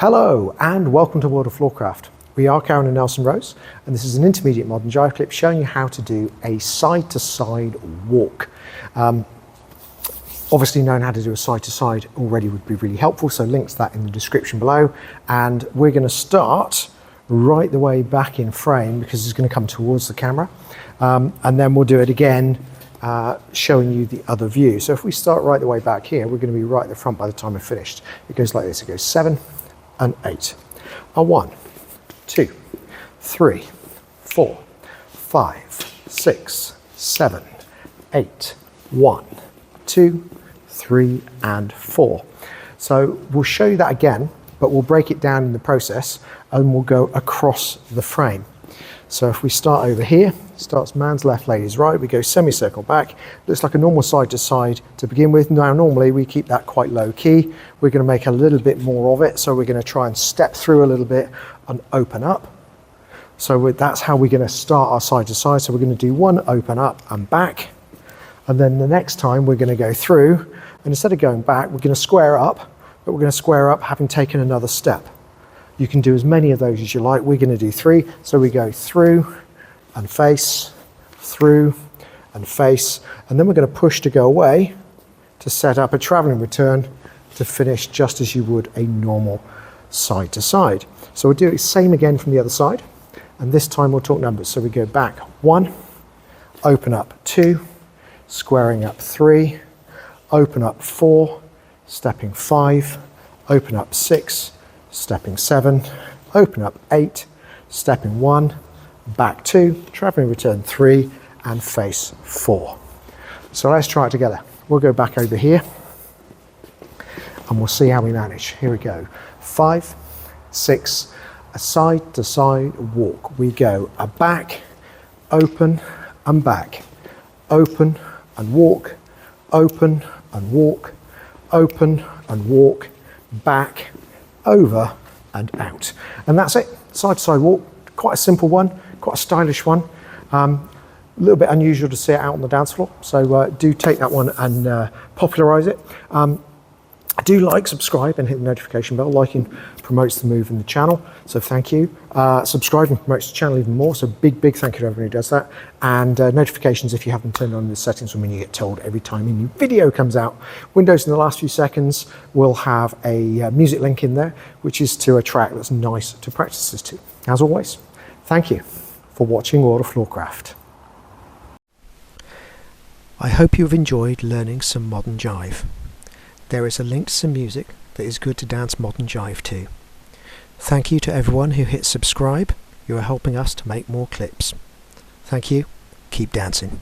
Hello and welcome to World of Floorcraft. We are Karen and Nelson Rose, and this is an intermediate modern jive clip showing you how to do a side-to-side walk. Obviously knowing how to do a side-to-side already would be really helpful, so links to that in the description below. And we're going to start right the way back in frame because it's going to come towards the camera, and then we'll do it again showing you the other view. So if we start right the way back here, we're going to be right at the front by the time we're finished. It goes like this. It goes 7 and 8. 1, 2, 3, 4, 5, 6, 7, 8. 1, 2, 3 and 4. So we'll show you that again, but we'll break it down in the process and we'll go across the frame. So if we start over here, starts man's left, lady's right, we go semicircle back. Looks like a normal side to side to begin with. Now normally we keep that quite low key. We're going to make a little bit more of it, so we're going to try and step through a little bit and open up. So that's how we're going to start our side to side. So we're going to do one open up and back, and then the next time we're going to go through, and instead of going back, we're going to square up, but we're going to square up having taken another step. You can do as many of those as you like. We're going to do 3. So we go through and face, through and face, and then we're going to push to go away to set up a traveling return to finish just as you would a normal side to side. So we'll do the same again from the other side, and this time we'll talk numbers. So we go back 1, open up 2, squaring up 3, open up 4, stepping 5, open up 6, stepping 7, open up 8, stepping 1, back 2, traveling return 3, and face 4. So let's try it together. We'll go back over here and we'll see how we manage. Here we go. 5, 6, a side to side walk. We go a back, open and back, open and walk, open and walk, open and walk, back, over and out. And that's it. Side to side walk. Quite a simple one, quite a stylish one. A little bit unusual to see it out on the dance floor. So do take that one and popularize it. Do like, subscribe and hit the notification bell. Liking promotes the move in the channel, so thank you. Subscribing promotes the channel even more, so big thank you to everyone who does that. And notifications, if you haven't turned on the settings, will mean you get told every time a new video comes out. Windows in the last few seconds will have a music link in there, which is to a track that's nice to practice this to. As always, thank you for watching World of Floorcraft. I hope you've enjoyed learning some modern jive. There is a link to some music that is good to dance modern jive to. Thank you to everyone who hit subscribe. You are helping us to make more clips. Thank you. Keep dancing.